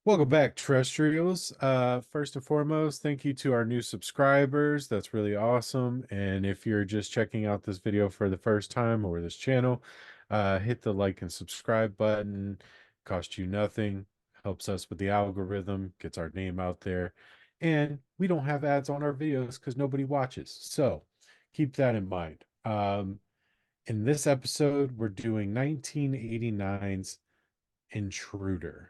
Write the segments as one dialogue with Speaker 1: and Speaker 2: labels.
Speaker 1: Welcome back, terrestrials. First and foremost, thank you to our new subscribers. That's really awesome. And if you're just checking out this video for the first time or this channel, hit the like and subscribe button. Cost you nothing, helps us with the algorithm, gets our name out there. And we don't have ads on our videos because nobody watches. So keep that in mind. In this episode, we're doing 1989's Intruder.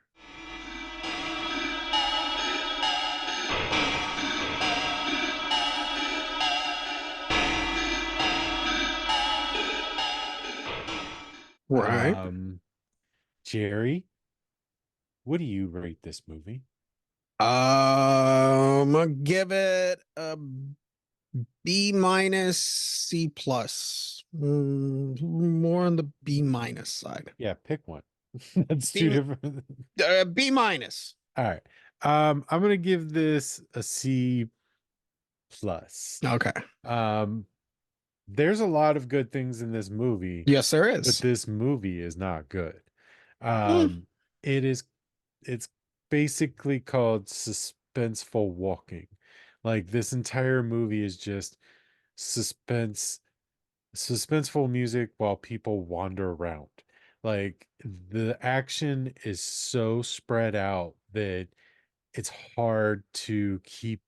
Speaker 2: Right.
Speaker 1: Jerry, what do you rate this movie?
Speaker 2: I'll give it a B minus C plus. More on the B minus side.
Speaker 1: Yeah, pick one. That's two
Speaker 2: B
Speaker 1: different.
Speaker 2: B minus.
Speaker 1: All right. I'm gonna give this a C plus.
Speaker 2: Okay.
Speaker 1: Um, there's a lot of good things in this movie,
Speaker 2: Yes, there
Speaker 1: but
Speaker 2: is.
Speaker 1: this movie is not good.
Speaker 2: Hmm.
Speaker 1: It is it's basically called suspenseful walking. Like this entire movie is just suspense suspenseful music while people wander around. Like the action is so spread out that it's hard to keep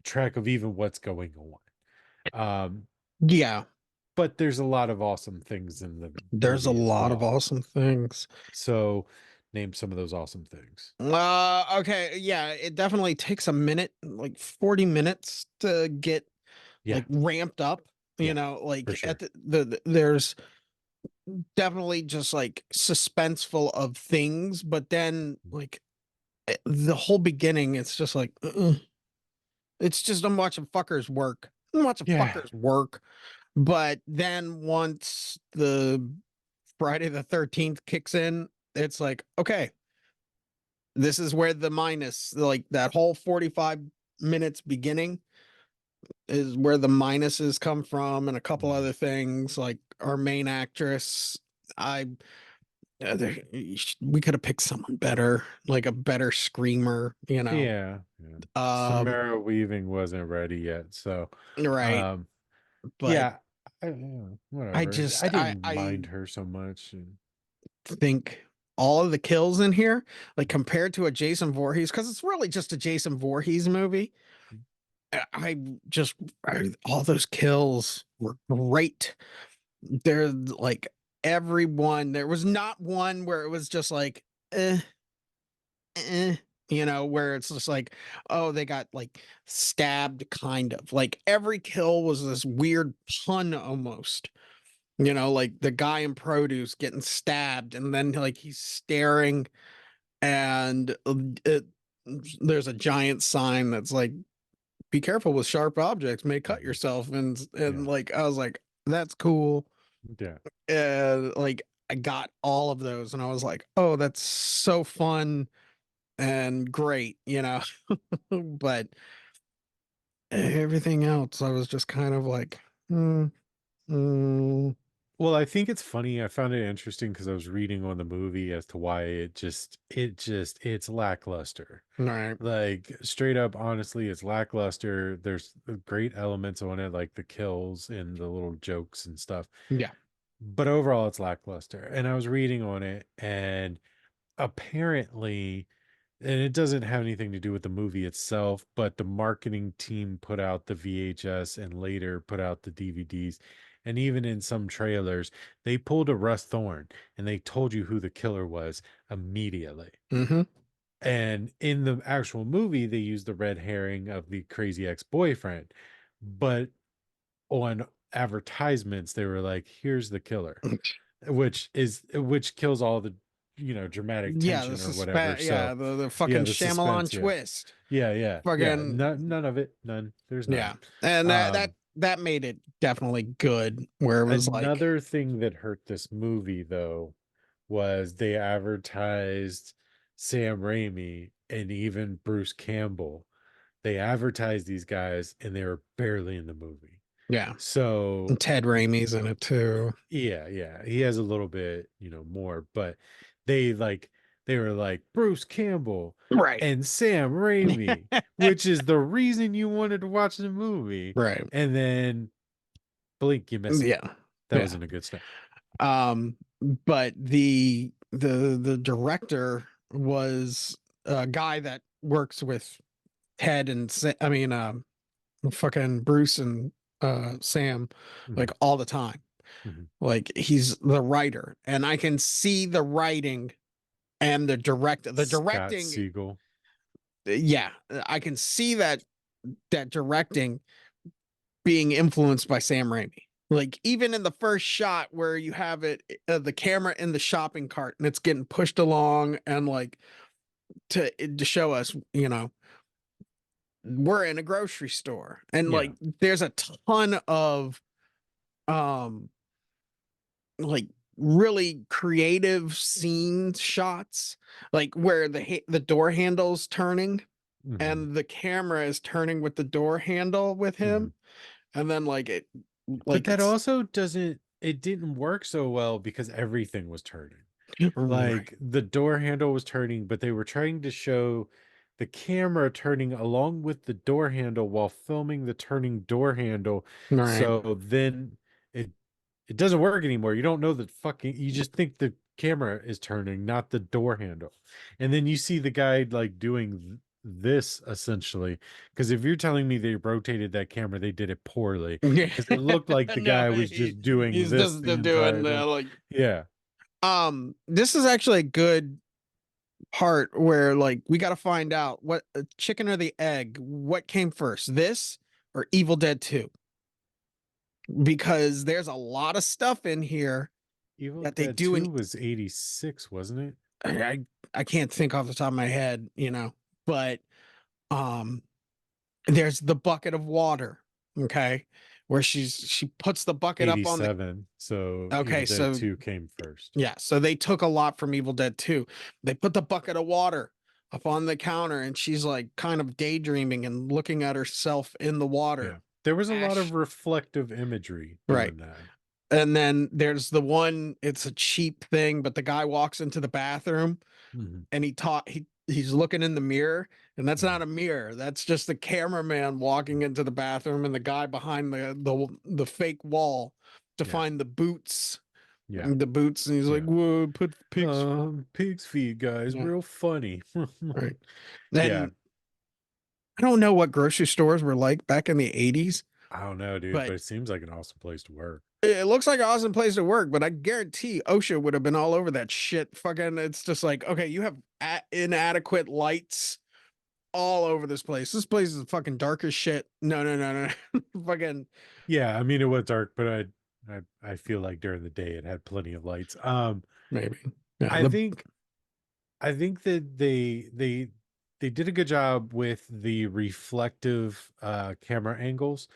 Speaker 1: track of even what's going on. Um,
Speaker 2: Yeah,
Speaker 1: but there's a lot of awesome things in the
Speaker 2: there's a
Speaker 1: movie as
Speaker 2: lot of
Speaker 1: well.
Speaker 2: awesome things.
Speaker 1: So name some of those awesome things.
Speaker 2: Okay, yeah, it definitely takes a minute, like 40 minutes to get
Speaker 1: Yeah,
Speaker 2: like ramped up.
Speaker 1: yeah, for
Speaker 2: Like at
Speaker 1: sure.
Speaker 2: there's definitely just like suspenseful of things, but then like the whole beginning, it's just like it's just I'm watching fuckers work. I'm watching
Speaker 1: Yeah,
Speaker 2: fuckers work. But then once the Friday the 13th kicks in, it's like, okay, this is where the minus, like that whole 45 minutes beginning is where the minuses come from, and a couple
Speaker 1: mhm.
Speaker 2: other things like our main actress. I we could have picked someone better, like a better screamer, you know.
Speaker 1: Yeah, yeah.
Speaker 2: Um,
Speaker 1: Samara Weaving wasn't ready yet, so
Speaker 2: right.
Speaker 1: um
Speaker 2: But
Speaker 1: yeah, yeah,
Speaker 2: I
Speaker 1: whatever.
Speaker 2: just
Speaker 1: I didn't
Speaker 2: I
Speaker 1: mind her so much.
Speaker 2: think all of the kills in here, like compared to a Jason Voorhees, because it's really just a Jason Voorhees movie. I just all those kills were great. They're like everyone. There was not one where it was just like, eh, where it's just like, oh, they got like stabbed, kind of. Like every kill was this weird pun almost. Like the guy in produce getting stabbed, and then like he's staring, and there's a giant sign that's like, "Be careful with sharp objects, may cut
Speaker 1: Mhm.
Speaker 2: yourself." And
Speaker 1: Yeah,
Speaker 2: like I was like, "That's cool."
Speaker 1: yeah,
Speaker 2: And like I got all of those, and I was like, "Oh, that's so fun and great." But everything else, I was just kind of like, hmm, mm,
Speaker 1: well, I think it's funny. I found it interesting because I was reading on the movie as to why it's lackluster.
Speaker 2: all right,
Speaker 1: Like straight up, honestly, it's lackluster. There's great elements on it, like the kills and the little jokes and stuff.
Speaker 2: yeah,
Speaker 1: But overall, it's lackluster. And I was reading on it, and apparently, and it doesn't have anything to do with the movie itself, but the marketing team put out the VHS and later put out the DVDs. And even in some trailers, they pulled a Russ Thorn and they told you who the killer was immediately.
Speaker 2: mm-hmm,
Speaker 1: And in the actual movie, they used the red herring of the crazy ex-boyfriend. But on advertisements, they were like, here's the killer, which kills all the dramatic
Speaker 2: yeah, the
Speaker 1: tension or whatever.
Speaker 2: suspense, yeah,
Speaker 1: So
Speaker 2: the
Speaker 1: yeah,
Speaker 2: fucking
Speaker 1: the
Speaker 2: Shyamalan
Speaker 1: suspense, yeah.
Speaker 2: twist,
Speaker 1: Yeah,
Speaker 2: fucking
Speaker 1: none of it, none, there's none.
Speaker 2: yeah, and
Speaker 1: um
Speaker 2: that made it definitely good, where it was like,
Speaker 1: Another thing that hurt this movie though was they advertised Sam Raimi and even Bruce Campbell. They advertised these guys and they were barely in the movie.
Speaker 2: yeah,
Speaker 1: So
Speaker 2: and Ted Raimi's in it too.
Speaker 1: yeah, yeah, he has a little bit, more, but they like they were like Bruce Campbell
Speaker 2: Right.
Speaker 1: and Sam Raimi, which is the reason you wanted to watch the movie.
Speaker 2: Right.
Speaker 1: And then blink, you miss it.
Speaker 2: Yeah.
Speaker 1: That
Speaker 2: Yeah.
Speaker 1: wasn't a good start.
Speaker 2: But the director was a guy that works with Ted and fucking Bruce and Sam
Speaker 1: Mhm,
Speaker 2: like all the time.
Speaker 1: mhm.
Speaker 2: Like he's the writer, and I can see the writing and the
Speaker 1: Scott
Speaker 2: directing.
Speaker 1: Siegel.
Speaker 2: Yeah, I can see that directing being influenced by Sam Raimi. Like even in the first shot where you have it, the camera in the shopping cart and it's getting pushed along, and like to show us, we're in a grocery store, and
Speaker 1: Yeah.
Speaker 2: like there's a ton of um like really creative scene shots, like where the door handle's turning
Speaker 1: Mhm,
Speaker 2: and the camera is turning with the door handle with
Speaker 1: mhm.
Speaker 2: him, and then
Speaker 1: But
Speaker 2: like
Speaker 1: that
Speaker 2: it's
Speaker 1: also doesn't, it didn't work so well because everything was turning.
Speaker 2: right.
Speaker 1: Like the door handle was turning, but they were trying to show the camera turning along with the door handle while filming the turning door handle.
Speaker 2: Right.
Speaker 1: So then it it doesn't work anymore. You don't know that fucking, you just think the camera is turning, not the door handle. And then you see the guy like doing this essentially. Because if you're telling me they rotated that camera, they did it poorly.
Speaker 2: Yeah.
Speaker 1: Because it looked like the
Speaker 2: No,
Speaker 1: guy was just doing
Speaker 2: he's
Speaker 1: this
Speaker 2: just
Speaker 1: the
Speaker 2: doing
Speaker 1: entire time. Yeah.
Speaker 2: this is actually a good part where like we got to find out what chicken or the egg, what came first, this or Evil Dead 2, because there's a lot of stuff in here
Speaker 1: Evil
Speaker 2: that they
Speaker 1: Dead
Speaker 2: do.
Speaker 1: 2 was 86, wasn't it?
Speaker 2: I I can't think off the top of my head, but um there's the bucket of water, okay, where she puts the bucket up on the.
Speaker 1: 87. So Evil
Speaker 2: Okay,
Speaker 1: Dead
Speaker 2: so
Speaker 1: 2 came first.
Speaker 2: yeah, so they took a lot from Evil Dead 2. They put the bucket of water up on the counter, and she's like kind of daydreaming and looking at herself in the
Speaker 1: Yeah.
Speaker 2: water.
Speaker 1: There was a lot of
Speaker 2: Ash,
Speaker 1: reflective imagery
Speaker 2: right.
Speaker 1: doing that.
Speaker 2: And then there's the one, it's a cheap thing, but the guy walks into the bathroom
Speaker 1: Mhm,
Speaker 2: and he's looking in the mirror, and that's
Speaker 1: mhm.
Speaker 2: not a mirror. That's just the cameraman walking into the bathroom and the guy behind the fake wall to
Speaker 1: Yeah.
Speaker 2: find the boots.
Speaker 1: Yeah.
Speaker 2: And the boots, and he's like,
Speaker 1: Yeah.
Speaker 2: "Whoa, put pigs."
Speaker 1: Pig's feet, guys.
Speaker 2: Yeah,
Speaker 1: Real funny.
Speaker 2: right.
Speaker 1: Yeah.
Speaker 2: And I don't know what grocery stores were like back in the 80s,
Speaker 1: I don't know, dude,
Speaker 2: but
Speaker 1: but it seems like an awesome place to work.
Speaker 2: it looks like an awesome place to work. But I guarantee OSHA would have been all over that shit. Fucking, it's just like, okay, you have inadequate lights all over this place. This place is fucking dark as shit. No, no, no, no. Fucking
Speaker 1: Yeah, I mean it was dark, but I feel like during the day it had plenty of lights.
Speaker 2: maybe. Yeah.
Speaker 1: I think I think that they did a good job with the reflective camera angles,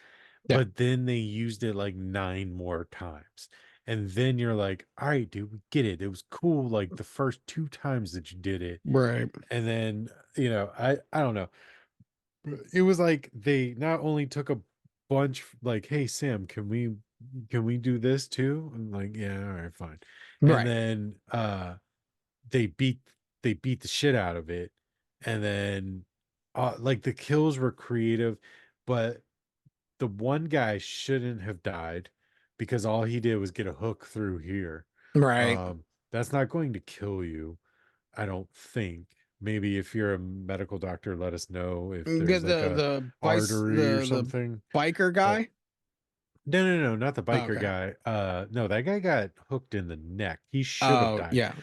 Speaker 2: Yeah.
Speaker 1: but then they used it like nine more times. And then you're like, all right, dude, we get it. It was cool like the first two times that you did it.
Speaker 2: Right.
Speaker 1: And then, I don't know. It was like they not only took a bunch like, hey Sam, can we do this too? I'm like, yeah, all right, fine. And
Speaker 2: Right.
Speaker 1: then they beat they beat the shit out of it. And then like the kills were creative, but the one guy shouldn't have died because all he did was get a hook through here.
Speaker 2: Right.
Speaker 1: um that's not going to kill you, I don't think. Maybe if you're a medical doctor, let us know if there's
Speaker 2: Get
Speaker 1: like a artery or
Speaker 2: the
Speaker 1: something.
Speaker 2: biker
Speaker 1: But
Speaker 2: guy.
Speaker 1: no, no, no, not the
Speaker 2: Oh,
Speaker 1: biker
Speaker 2: okay.
Speaker 1: guy. No, that guy got hooked in the neck. He should have
Speaker 2: Oh,
Speaker 1: died.
Speaker 2: yeah.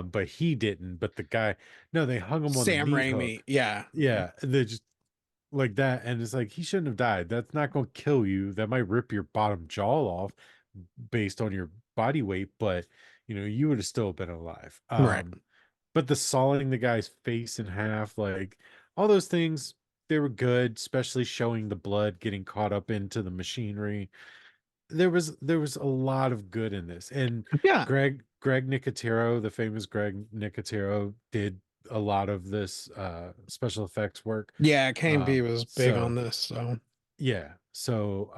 Speaker 1: But he didn't. But the guy, no, they hung him on the
Speaker 2: Sam
Speaker 1: meat
Speaker 2: Raimi.
Speaker 1: hook.
Speaker 2: Yeah.
Speaker 1: Yeah, they just like that, and it's like he shouldn't have died. That's not going to kill you. That might rip your bottom jaw off based on your body weight, but you would have still been alive.
Speaker 2: Right.
Speaker 1: But the sawing the guy's face in half, like all those things, they were good, especially showing the blood getting caught up into the machinery. There was a lot of good in this. And
Speaker 2: Yeah.
Speaker 1: Greg Nicotero, the famous Greg Nicotero, did a lot of this special effects work.
Speaker 2: Yeah. KMB was big on
Speaker 1: So
Speaker 2: this. So,
Speaker 1: yeah. So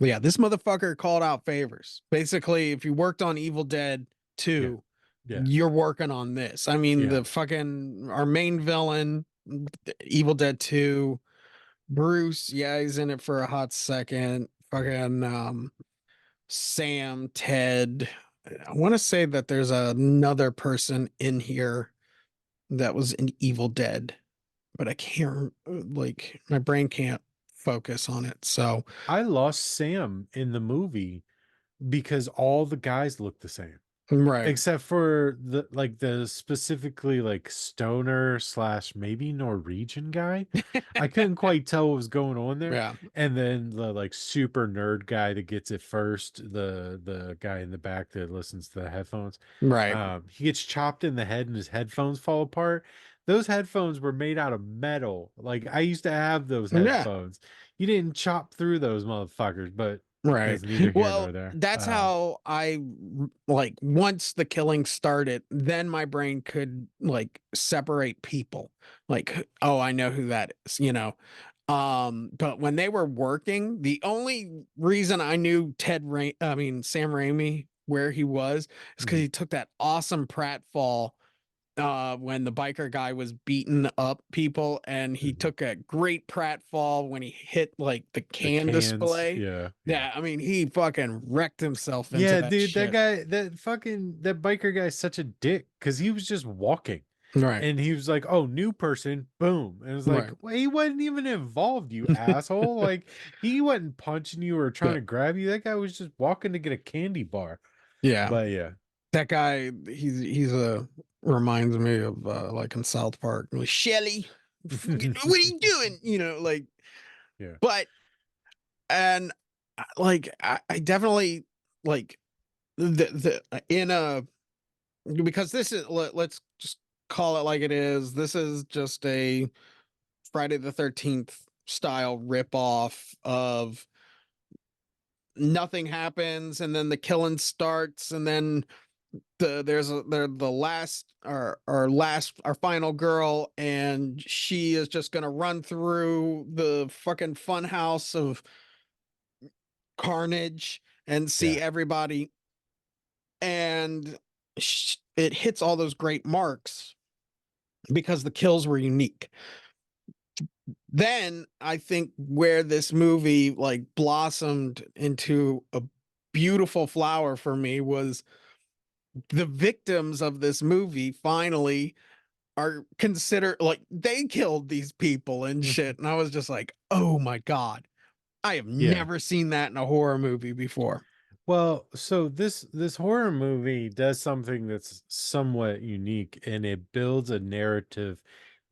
Speaker 2: yeah, this motherfucker called out favors. Basically, if you worked on Evil Dead
Speaker 1: yeah.
Speaker 2: 2,
Speaker 1: Yeah.
Speaker 2: you're working on this. I mean,
Speaker 1: Yeah.
Speaker 2: the fucking our main villain, Evil Dead 2, Bruce, yeah, he's in it for a hot second.
Speaker 1: Yeah.
Speaker 2: Fucking Sam, Ted. I want to say that there's another person in here that was in Evil Dead, but I can't like my brain can't focus on it. So,
Speaker 1: I lost Sam in the movie because all the guys look the same.
Speaker 2: right.
Speaker 1: Except for the specifically like stoner slash maybe Norwegian guy. I couldn't quite tell what was going on there.
Speaker 2: Yeah,
Speaker 1: And then the like super nerd guy that gets it first, the guy in the back that listens to the headphones.
Speaker 2: right.
Speaker 1: He gets chopped in the head and his headphones fall apart. Those headphones were made out of metal. Like I used to have those
Speaker 2: Yeah.
Speaker 1: headphones. You didn't chop through those motherfuckers, but
Speaker 2: Right.
Speaker 1: that's neither here nor
Speaker 2: Well,
Speaker 1: there.
Speaker 2: that's how I like once the killing started, then my brain could like separate people. Like, oh, I know who that is, you know. But when they were working, the only reason I knew I mean Sam Raimi where he was is because
Speaker 1: Mhm.
Speaker 2: he took that awesome pratfall when the biker guy was beating up people, and he
Speaker 1: Mhm.
Speaker 2: took a great pratfall when he hit like the
Speaker 1: The
Speaker 2: can
Speaker 1: cans,
Speaker 2: display.
Speaker 1: yeah, yeah.
Speaker 2: Yeah, I mean he fucking wrecked himself into
Speaker 1: Yeah,
Speaker 2: that
Speaker 1: dude, that
Speaker 2: shit.
Speaker 1: guy, that biker guy is such a dick because he was just walking
Speaker 2: Right,
Speaker 1: and he was like, "Oh, new person, boom." And it was like,
Speaker 2: right.
Speaker 1: well, he wasn't even involved, you asshole. Like, he wasn't punching you or trying
Speaker 2: Yeah,
Speaker 1: to grab you. That guy was just walking to get a candy bar.
Speaker 2: yeah.
Speaker 1: But yeah.
Speaker 2: That guy, he's a reminds me of like in South Park, like Shelly, what are you doing? You know, like,
Speaker 1: Yeah.
Speaker 2: but and like I definitely like the in a because this is let's just call it like it is. This is just a Friday the 13th style rip off of nothing happens and then the killing starts and then the last our final girl and she is just gonna run through the fucking fun house of carnage and see
Speaker 1: Yeah.
Speaker 2: everybody and it hits all those great marks because the kills were unique. Then I think where this movie like blossomed into a beautiful flower for me was the victims of this movie finally are considered like they killed these people and shit. And I was just like, oh my God, I have
Speaker 1: Yeah.
Speaker 2: never seen that in a horror movie before.
Speaker 1: Well, so this horror movie does something that's somewhat unique and it builds a narrative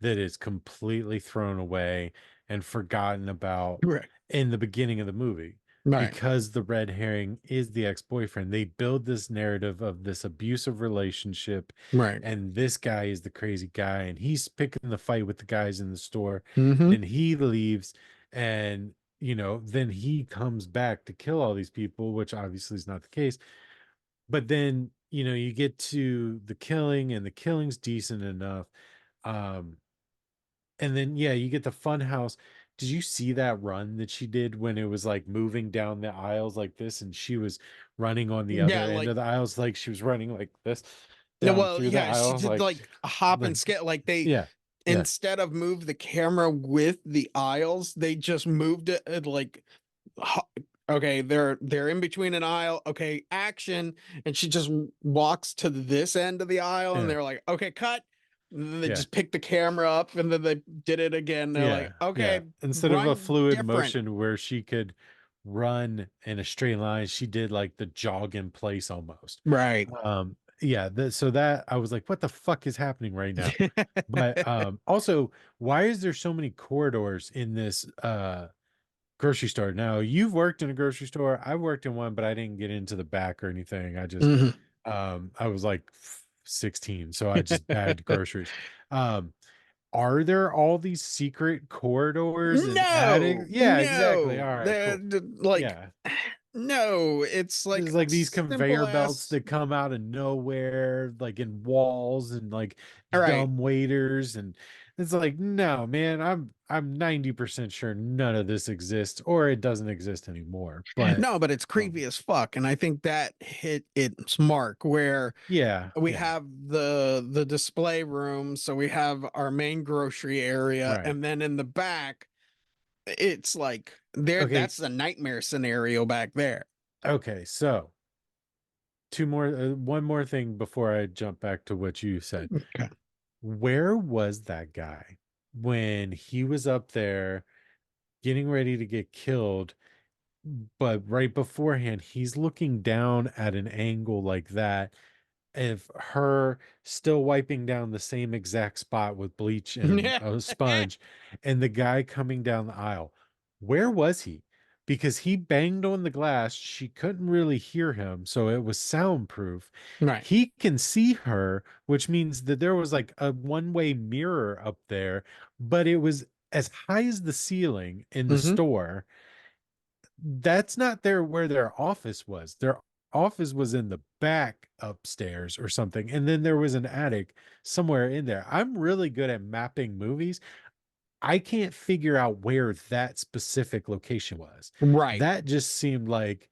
Speaker 1: that is completely thrown away and forgotten about
Speaker 2: Right.
Speaker 1: in the beginning of the movie
Speaker 2: Right.
Speaker 1: because the red herring is the ex-boyfriend. They build this narrative of this abusive relationship
Speaker 2: Right.
Speaker 1: and this guy is the crazy guy and he's picking the fight with the guys in the store.
Speaker 2: Mm-hmm.
Speaker 1: Then he leaves and then he comes back to kill all these people, which obviously is not the case. But then, you get to the killing and the killing's decent enough. Um, and then, yeah, you get the fun house. Did you see that run that she did when it was like moving down the aisles like this and she was running on the
Speaker 2: Yeah,
Speaker 1: other end
Speaker 2: like
Speaker 1: of the aisles like she was running like this
Speaker 2: no,
Speaker 1: down
Speaker 2: well,
Speaker 1: through the
Speaker 2: yeah, she
Speaker 1: aisles
Speaker 2: did like a hop and
Speaker 1: like
Speaker 2: skip. Like they
Speaker 1: yeah, yeah,
Speaker 2: instead of move the camera with the aisles, they just moved it like ho- okay, they're in between an aisle. Okay, action, and she just walks to this end of the aisle, and
Speaker 1: yeah,
Speaker 2: they're like, okay, cut. And then they
Speaker 1: yeah.
Speaker 2: just picked the camera up, and then they did it again. They're like,
Speaker 1: Yeah, yeah.
Speaker 2: okay,
Speaker 1: Instead of a
Speaker 2: run
Speaker 1: fluid
Speaker 2: different.
Speaker 1: motion where she could run in a straight line, she did like the jog in place almost.
Speaker 2: Right.
Speaker 1: Yeah, so that I was like, what the fuck is happening right now? But also, why is there so many corridors in this grocery store? Now, you've worked in a grocery store. I worked in one, but I didn't get into the back or anything.
Speaker 2: Mhm.
Speaker 1: I was like 16, so I just bagged groceries. Um are there all these secret corridors and attic?
Speaker 2: No,
Speaker 1: Yeah, exactly.
Speaker 2: no,
Speaker 1: All right,
Speaker 2: they're
Speaker 1: cool.
Speaker 2: like
Speaker 1: Yeah.
Speaker 2: No, it's like
Speaker 1: There's
Speaker 2: a
Speaker 1: like these
Speaker 2: simple
Speaker 1: conveyor belts
Speaker 2: ass.
Speaker 1: that come out of nowhere, like in walls and like
Speaker 2: All right.
Speaker 1: dumb waiters. And it's like, no, man, I'm 90% sure none of this exists or it doesn't exist anymore. But
Speaker 2: No, but it's creepy
Speaker 1: um
Speaker 2: as fuck. And I think that hit its mark where
Speaker 1: yeah,
Speaker 2: we
Speaker 1: yeah.
Speaker 2: have the display room, so we have our main grocery area,
Speaker 1: Right.
Speaker 2: and then in the back, it's like there
Speaker 1: Okay.
Speaker 2: that's a nightmare scenario back there.
Speaker 1: Okay. So one more thing before I jump back to what you said.
Speaker 2: Okay.
Speaker 1: Where was that guy when he was up there getting ready to get killed? But right beforehand, he's looking down at an angle like that of her still wiping down the same exact spot with bleach and
Speaker 2: Yeah.
Speaker 1: a sponge, and the guy coming down the aisle. Where was he? Because he banged on the glass. She couldn't really hear him, so it was soundproof.
Speaker 2: Right.
Speaker 1: He can see her, which means that there was like a one-way mirror up there, but it was as high as the ceiling in the
Speaker 2: Hmm.
Speaker 1: store. That's not there where their office was. Their office was in the back upstairs or something. And then there was an attic somewhere in there. I'm really good at mapping movies. I can't figure out where that specific location was.
Speaker 2: Right.
Speaker 1: That just seemed like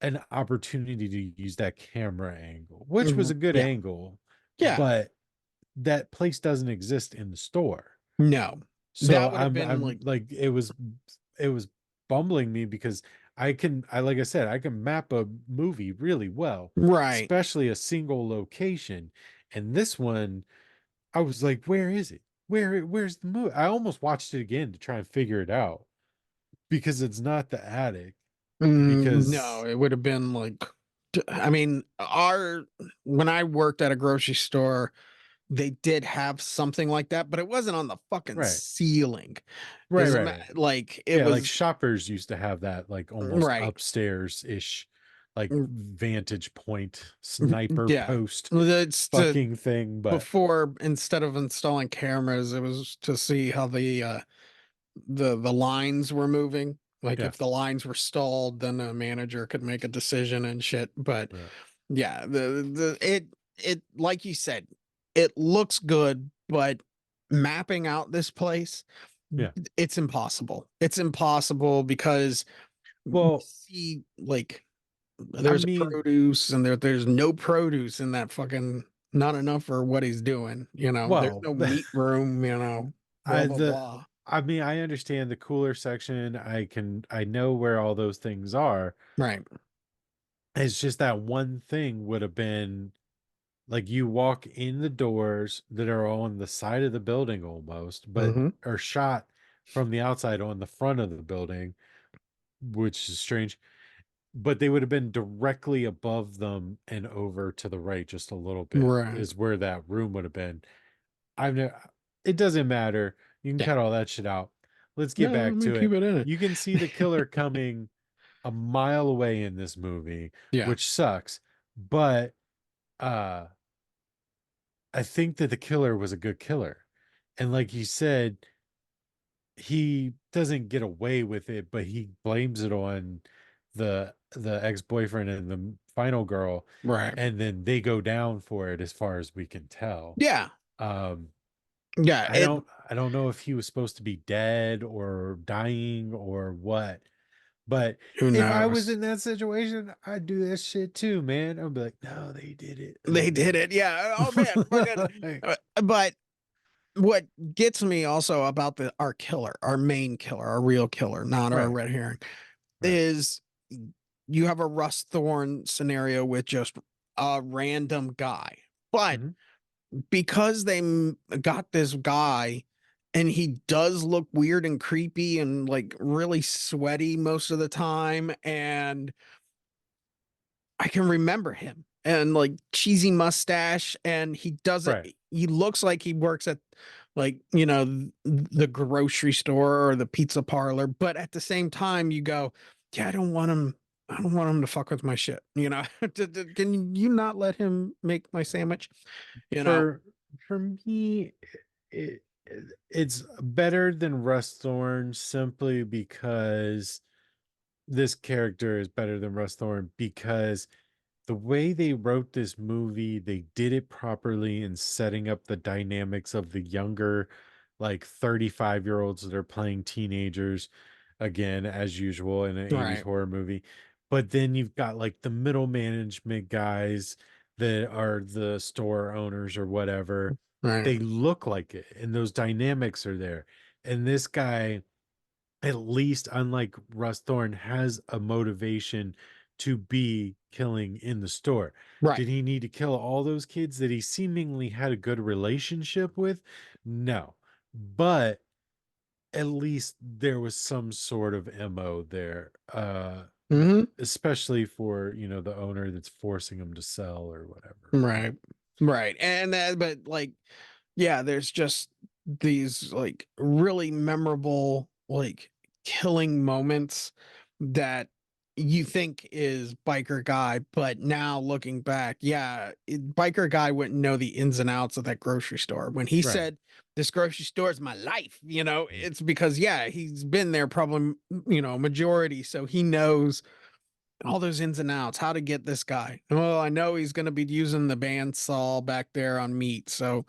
Speaker 1: an opportunity to use that camera angle, which was
Speaker 2: Mhm.
Speaker 1: a good
Speaker 2: Yeah.
Speaker 1: angle,
Speaker 2: Yeah.
Speaker 1: but that place doesn't exist in the store.
Speaker 2: No.
Speaker 1: So
Speaker 2: That would have
Speaker 1: I'm
Speaker 2: been like,
Speaker 1: like it was bumbling me because I like I said, I can map a movie really well,
Speaker 2: right.
Speaker 1: especially a single location. And this one, I was like, where is it? Where's the movie? I almost watched it again to try and figure it out because it's not the attic.
Speaker 2: No,
Speaker 1: Because
Speaker 2: it would have been like, I mean, our when I worked at a grocery store, they did have something like that, but it wasn't on the fucking
Speaker 1: right,
Speaker 2: ceiling.
Speaker 1: right, right, right.
Speaker 2: Like it
Speaker 1: Yeah, like
Speaker 2: was
Speaker 1: shoppers used to have that like almost
Speaker 2: right.
Speaker 1: upstairs-ish like
Speaker 2: Mm,
Speaker 1: vantage point sniper
Speaker 2: Yeah.
Speaker 1: post
Speaker 2: It's to
Speaker 1: fucking thing, but
Speaker 2: before instead of installing cameras, it was to see how the lines were moving. Like
Speaker 1: yeah,
Speaker 2: if the lines were stalled, then a manager could make a decision and shit. But
Speaker 1: yeah,
Speaker 2: yeah, it like you said, it looks good, but mapping out this place,
Speaker 1: yeah.
Speaker 2: it's impossible. It's impossible because we
Speaker 1: Well,
Speaker 2: see like
Speaker 1: I
Speaker 2: there's a
Speaker 1: mean,
Speaker 2: produce and there's no produce in that fucking not enough for what he's doing. There's
Speaker 1: well,
Speaker 2: no meat room. Blah blah
Speaker 1: the
Speaker 2: blah.
Speaker 1: I mean, I understand the cooler section. I know where all those things are.
Speaker 2: Right.
Speaker 1: It's just that one thing would have been like you walk in the doors that are on the side of the building almost, but
Speaker 2: Hmm.
Speaker 1: are shot from the outside on the front of the building, which is strange. But they would have been directly above them and over to the right just a little bit
Speaker 2: Right.
Speaker 1: is where that room would have been. I've never, it doesn't matter. You can
Speaker 2: Yeah.
Speaker 1: cut all that shit out. Let's get
Speaker 2: No, let
Speaker 1: back
Speaker 2: me
Speaker 1: to
Speaker 2: keep
Speaker 1: it.
Speaker 2: it in
Speaker 1: You can see the
Speaker 2: it.
Speaker 1: killer coming a mile away in this movie,
Speaker 2: Yeah.
Speaker 1: which sucks. But uh I think that the killer was a good killer. And like you said, he doesn't get away with it, but he blames it on the ex-boyfriend and the final girl,
Speaker 2: Right.
Speaker 1: and then they go down for it as far as we can tell.
Speaker 2: Yeah.
Speaker 1: Um,
Speaker 2: Yeah.
Speaker 1: I don't know if he was supposed to be dead or dying or what, but
Speaker 2: Who
Speaker 1: if I was
Speaker 2: knows?
Speaker 1: in that situation, I'd do that shit too, man. I'd be like, no, they did it.
Speaker 2: They did it. Yeah. Oh man. Fucking. But what gets me also about our killer, our main killer, our real killer, not our
Speaker 1: Right,
Speaker 2: red herring,
Speaker 1: right.
Speaker 2: is you have a Russ Thorn scenario with just a random guy. But
Speaker 1: Mhm.
Speaker 2: because got this guy and he does look weird and creepy and like really sweaty most of the time, and I can remember him and like cheesy mustache, and
Speaker 1: Right.
Speaker 2: he looks like he works at like the grocery store or the pizza parlor, but at the same time you go, yeah, I don't want him to fuck with my shit. Can you not let him make my sandwich? you know
Speaker 1: For for me, it, it's better than Rust Thorn simply because this character is better than Russ Thorn because the way they wrote this movie, they did it properly in setting up the dynamics of the younger, like 35-year-olds that are playing teenagers, again, as usual in an 80s
Speaker 2: Right.
Speaker 1: horror movie. But then you've got like the middle management guys that are the store owners or whatever.
Speaker 2: Right.
Speaker 1: They look like it, and those dynamics are there. And this guy, at least unlike Russ Thorn, has a motivation to be killing in the store.
Speaker 2: Right.
Speaker 1: Did he need to kill all those kids that he seemingly had a good relationship with? No. But at least there was some sort of MO there.
Speaker 2: Hmm.
Speaker 1: Especially for, the owner that's forcing him to sell or whatever.
Speaker 2: Right. Right. And that, but like, yeah, there's just these like really memorable, like killing moments that you think is biker guy, but now looking back, yeah, biker guy wouldn't know the ins and outs of that grocery store. When he
Speaker 1: Right.
Speaker 2: said, "This grocery store is my life," it's because, yeah, he's been there probably, majority. So he knows all those ins and outs, how to get this guy. Well, I know he's going to be using the bandsaw back there on meat, so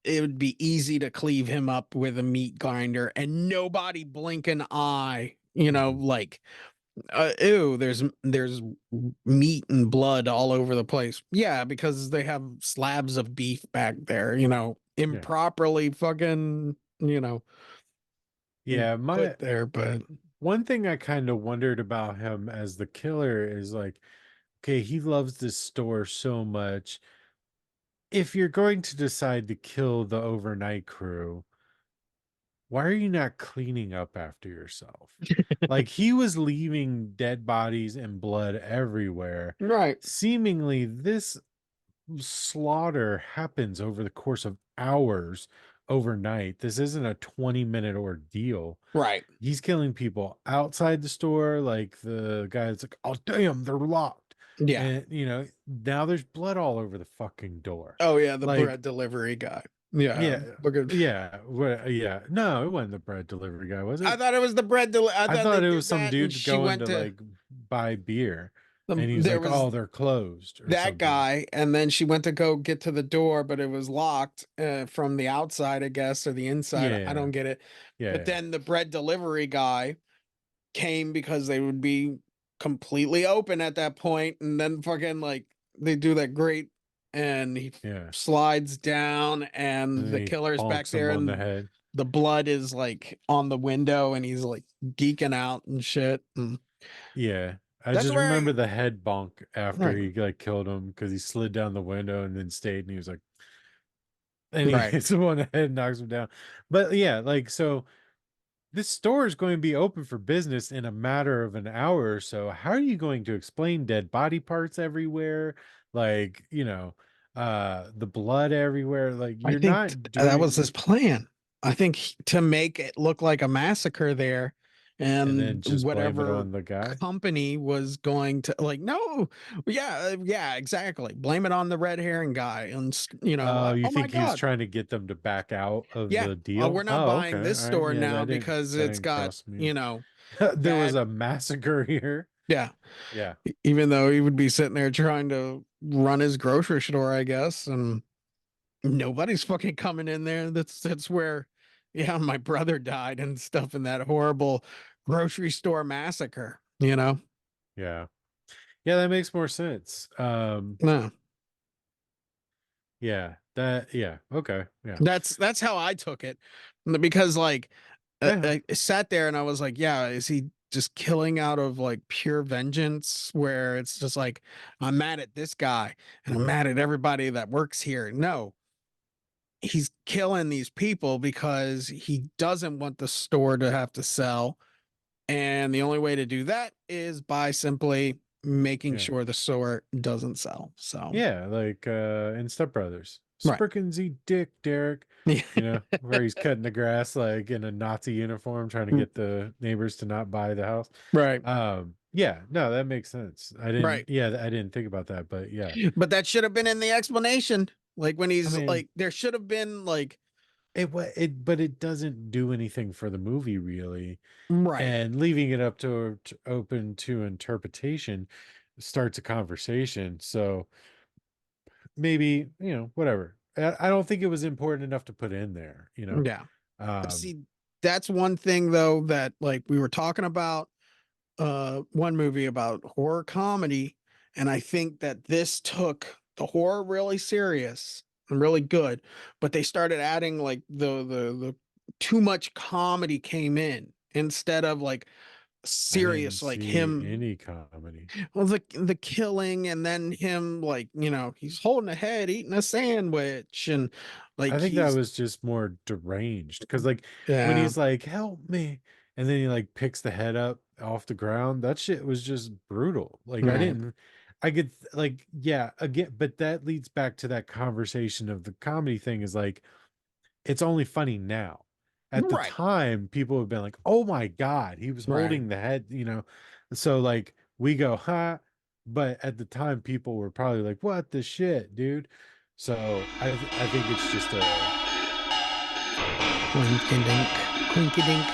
Speaker 2: it would be easy to cleave him up with a meat grinder and nobody blink an eye.
Speaker 1: Mhm.
Speaker 2: Like, ew, there's meat and blood all over the place. Yeah, because they have slabs of beef back there,
Speaker 1: Yeah.
Speaker 2: improperly fucking,
Speaker 1: Yeah. My
Speaker 2: put there. But
Speaker 1: one thing I kind of wondered about him as the killer is like, okay, he loves this store so much. If you're going to decide to kill the overnight crew, why are you not cleaning up after yourself? Like, he was leaving dead bodies and blood everywhere.
Speaker 2: right,
Speaker 1: Seemingly, this slaughter happens over the course of hours overnight. This isn't a 20-minute ordeal.
Speaker 2: right,
Speaker 1: He's killing people outside the store, like the guy that's like, oh damn, they're locked.
Speaker 2: yeah.
Speaker 1: And now there's blood all over the fucking door.
Speaker 2: Oh yeah, the
Speaker 1: Like,
Speaker 2: bread delivery guy. Yeah,
Speaker 1: yeah,
Speaker 2: look at.
Speaker 1: yeah. No, it wasn't the bread delivery guy, was
Speaker 2: I
Speaker 1: it?
Speaker 2: thought it was the I
Speaker 1: I
Speaker 2: thought they
Speaker 1: thought it was
Speaker 2: did
Speaker 1: some
Speaker 2: that, and
Speaker 1: dudes
Speaker 2: she
Speaker 1: going
Speaker 2: went
Speaker 1: to
Speaker 2: to
Speaker 1: like buy beer, and he was
Speaker 2: there
Speaker 1: like,
Speaker 2: was
Speaker 1: oh, they're closed or
Speaker 2: that
Speaker 1: something.
Speaker 2: guy, and then she went to go get to the door, but it was locked from the outside, I guess, or the inside. I
Speaker 1: Yeah,
Speaker 2: don't get it.
Speaker 1: yeah,
Speaker 2: But
Speaker 1: yeah,
Speaker 2: then the bread delivery guy came because they would be completely open at that point, and then fucking like they do that great, and he
Speaker 1: yeah.
Speaker 2: slides down,
Speaker 1: And
Speaker 2: and
Speaker 1: then
Speaker 2: the
Speaker 1: he
Speaker 2: killer's back
Speaker 1: bonks him
Speaker 2: there,
Speaker 1: on the
Speaker 2: and
Speaker 1: head.
Speaker 2: the blood is like on the window, and he's like geeking out and shit. And
Speaker 1: Yeah. I
Speaker 2: that's
Speaker 1: just
Speaker 2: where
Speaker 1: remember the head bonk after
Speaker 2: right,
Speaker 1: he like killed him because he slid down the window and then stayed and he was like, and he
Speaker 2: right.
Speaker 1: hits him on the head and knocks him down. But yeah, like, so this store is going to be open for business in a matter of an hour or so. How are you going to explain dead body parts everywhere? Like, the blood everywhere. Like,
Speaker 2: I
Speaker 1: you're
Speaker 2: think
Speaker 1: not
Speaker 2: that was
Speaker 1: doing,
Speaker 2: his plan. I think to make it look like a massacre there,
Speaker 1: and then
Speaker 2: and
Speaker 1: just blame it
Speaker 2: whatever
Speaker 1: on the guy.
Speaker 2: company was going to like, no, yeah, yeah, exactly. Blame it on the red herring guy, and
Speaker 1: Oh, you
Speaker 2: oh my
Speaker 1: think he was
Speaker 2: god,
Speaker 1: trying to get them to back out of
Speaker 2: yeah,
Speaker 1: the deal?
Speaker 2: we're not
Speaker 1: Oh, okay.
Speaker 2: buying
Speaker 1: All
Speaker 2: this
Speaker 1: right.
Speaker 2: store
Speaker 1: Yeah,
Speaker 2: now
Speaker 1: that didn't
Speaker 2: because
Speaker 1: that
Speaker 2: it's
Speaker 1: didn't
Speaker 2: got
Speaker 1: cross me. There was
Speaker 2: bad.
Speaker 1: a massacre here.
Speaker 2: Yeah,
Speaker 1: Yeah.
Speaker 2: even though he would be sitting there trying to run his grocery store, I guess, and nobody's fucking coming in there. That's where, yeah, my brother died and stuff in that horrible grocery store massacre.
Speaker 1: Yeah. Yeah, that makes more sense.
Speaker 2: No,
Speaker 1: Yeah. Okay. Yeah.
Speaker 2: that's how I took it, because like
Speaker 1: Yeah.
Speaker 2: I sat there and I was like, yeah, is he just killing out of like pure vengeance, where it's just like, I'm mad at this guy and I'm mad at everybody that works here? No, he's killing these people because he doesn't want the store to have to sell. And the only way to do that is by simply making
Speaker 1: Yeah.
Speaker 2: sure the store doesn't sell. So,
Speaker 1: Yeah, like in Step Brothers.
Speaker 2: right.
Speaker 1: Sprickensy Dick Derek, where he's cutting the grass like in a Nazi uniform trying to get the neighbors to not buy the house.
Speaker 2: Right.
Speaker 1: Yeah, no, that makes sense.
Speaker 2: Right.
Speaker 1: I didn't think about that, but yeah.
Speaker 2: But that should have been in the explanation. Like when
Speaker 1: I
Speaker 2: he's
Speaker 1: mean,
Speaker 2: like, there should have been like
Speaker 1: but it doesn't do anything for the movie really,
Speaker 2: Right.
Speaker 1: and leaving it up to open to interpretation starts a conversation. So maybe, whatever. I don't think it was important enough to put in there,
Speaker 2: Yeah.
Speaker 1: um
Speaker 2: See, that's one thing though that like we were talking about one movie about horror comedy, and I think that this took the horror really serious and really good, but they started adding like the too much comedy came in instead of like
Speaker 1: I didn't
Speaker 2: serious like
Speaker 1: see
Speaker 2: him.
Speaker 1: any comedy.
Speaker 2: Well, the killing, and then him like, he's holding a head eating a sandwich, and
Speaker 1: I
Speaker 2: like
Speaker 1: think that
Speaker 2: he's
Speaker 1: was just more deranged because, like, when
Speaker 2: yeah,
Speaker 1: he's like, "Help me," and then he like picks the head up off the ground, that shit was just brutal. Like,
Speaker 2: right,
Speaker 1: I could, like, yeah, again, but that leads back to that conversation of the comedy thing is like, it's only funny now. At the
Speaker 2: right,
Speaker 1: time, people have been like, "Oh my God, he was
Speaker 2: right.
Speaker 1: holding the head." So, like, we go, "Ha," but at the time, people were probably like, "What the shit, dude?" So I think it's just a
Speaker 2: Quinky dink, quinky dink.